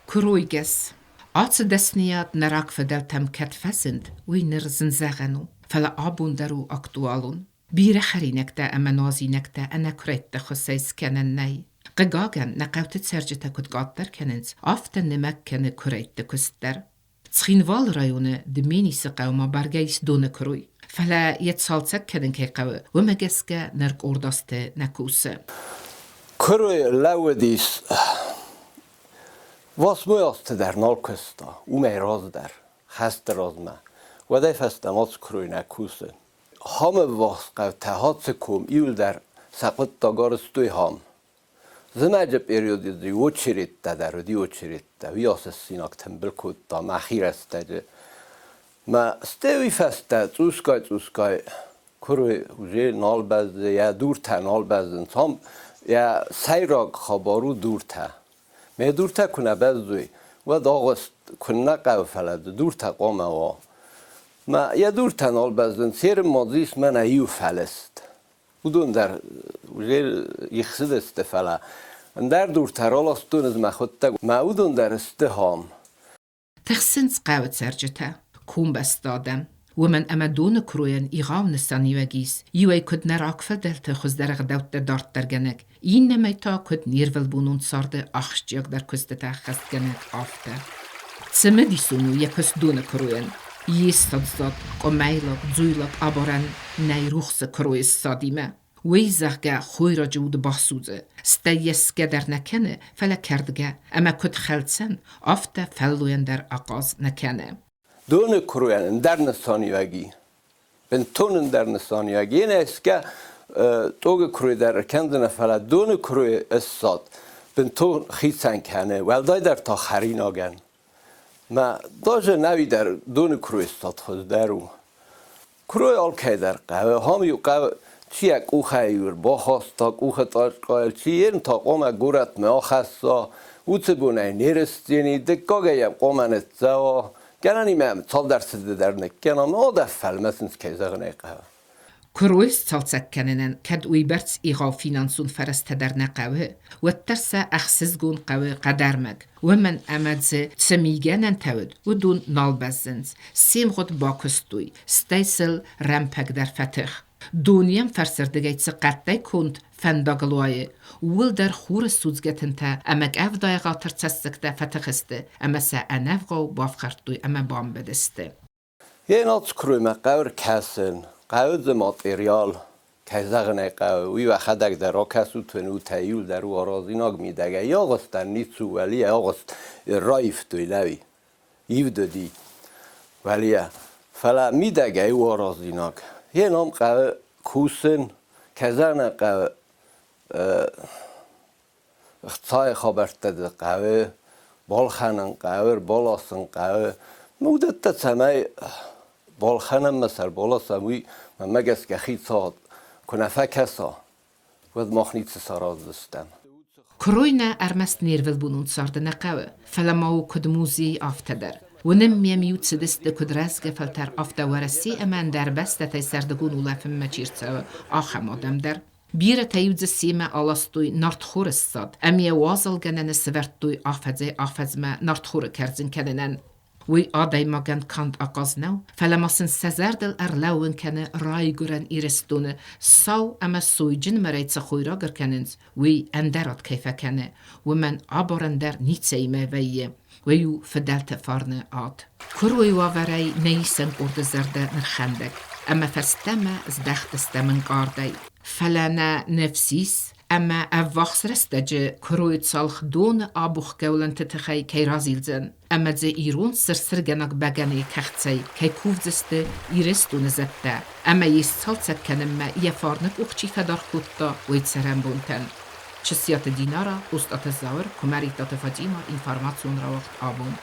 Kruiges. Als desniad narak fedeltem ketfesend, winer zinzegenu, fela abunderu aktualun. Bire xerinekte emenazinekte enekrette xosseis kenennei. Gegagen naqautet sergete kut gatter kenens, afte nimekkene kurette kuster. Tschinval rajone de menise qauma bargeis done krui. Fela jetsaltsek keden kekawe, wemegeske nerk ordaste nakuse. Krui lauedis. Was moest der nalkusta, mij raz der, heste raz me. Wat efestem als krui nakuse. Hame was qav tahatse kom iul der saqut tagarstui ham. Zimece periyodi di oçiritte der di oçiritte. Viasesinak tembel kutta mahirestece. Ma stevi feste tsuskay krui uje nalbezde ya durta nalbezden tam ya sayrag khabaru durta. Me durta kuna bezduy و داغست کنه قوفلد durta قامه و ما یه durta nalbezden سیر مازیس من ایو فلست بودون در وجه یخسد استفلا در durta رالاستون از مخوته ما بودون در استهام تخسنس قاوت سرجته كوم بستادم ومن أما دون كروين إغاون السانيوغيس يوي كد نراك فدلت خزدرغ دوت دارت در جنك إنما يتا كد نيرفل بونون صارد أخشجيك در كستتا خست جنك آفته تسمدي سونو يكس دون كروين يستاد زاد قميلك زويلك أبارن نيروخس كروي الساديمة ويزغجا خويرا جود بحسوزه ستيسكا در نكنه فلا كردجا أما كد خلتسن آفته فلوين در أقاز نكنه دون کرویان در نسانیوگی بنتون در نسانیوگی نه اسکه توگ کروی در کندن فلا دون کروی استاد بنتون خیسن کنه ولدای در تا خرین آگن ما داجه نوی در دون کروی استاد خود درو کروی آلکه در قوه همی قوه چی یک اوخه یور با خواستاک اوخه تاج قایل چی این تا قوم گورت ما خستا اوچه بونه نیرستینی دکاگه یم قومنت زوا گرانی میم تال درسده در نکنم آده فلمسنس که زغنه قوه كرويس تالتسكنن كد ويبرتس إيغاو فينانسون فرست در نقوه والترسى أخسزگون قوه قدرمك ومن أمدز تسميگانن تود ودون نالبزنز سيم غد باكستوي ستيسل رمپك در فتخ دونيم فرسردگيتس قطعي كنت فنداغلوائي ول در خور سوزگتنتا امك افداي غاتر تسسكتا فتخسته اما سا انفغو بافخرتوي اما بام بدسته یه نات کروی مقاور کسن قاود ماتریال که زغنه قاوه وی و خدک در را کسو تنو تایول در او آرازیناگ میدگه یا غستن نیتسو ولی یا غست رایف توی لوی ایو دادی ولی فلا میدگه او آرازیناگ یه نام قاوه کوسن که زغنه قاوه اختصای خبرتده قاوه بالخانن قاوه بالاسن قاوه مودت تسمه بالخانم مثل بالا سموی من مگس که خیلی ساد کنفه کسا ود مخنیت سراز دستم كروينا أرمست نيرفل بونون صارد نقوه فلماو كدموزي آفتدر ونم يميوت سدست كدرزگ فلتر آفته ورسی امان در بسته تای سردگون ولفم مچیرتسو آخم آدم در بیره تایوز سیمه آلاستوی نارتخور استاد امیه وازل گنن سورتوی آفزمه نارتخور کرزن کننن وی آدای مگن کند آقاز نو فلماسن سزردل ارلوون کنه رای گرن ایرستونه ساو اما سوی جن مریتس خوی را گر کننز وی اندرات کیفه کنه و من آبارندر نیتسه ایمه ویه ویو فدلت فارنه آد کروی واورای نیسن ارد زرده نرخندک اما فستمه از دخت استمن قاردای فلانه نفسیس اما اوخس رستجه کروی تسالخ دون آبوخ گولن تتخی کی رازیلزن اما زی ایرون سرسرگناک بگنی کختسی کی کوفزسته ایرستون زده اما یستالتسک کنم یه فارنک اخچی فدار خودتا وید سرم بونتن چسیات دینارا استات زاور کمریتات فاطیما اینفارماسیون را وقت آبون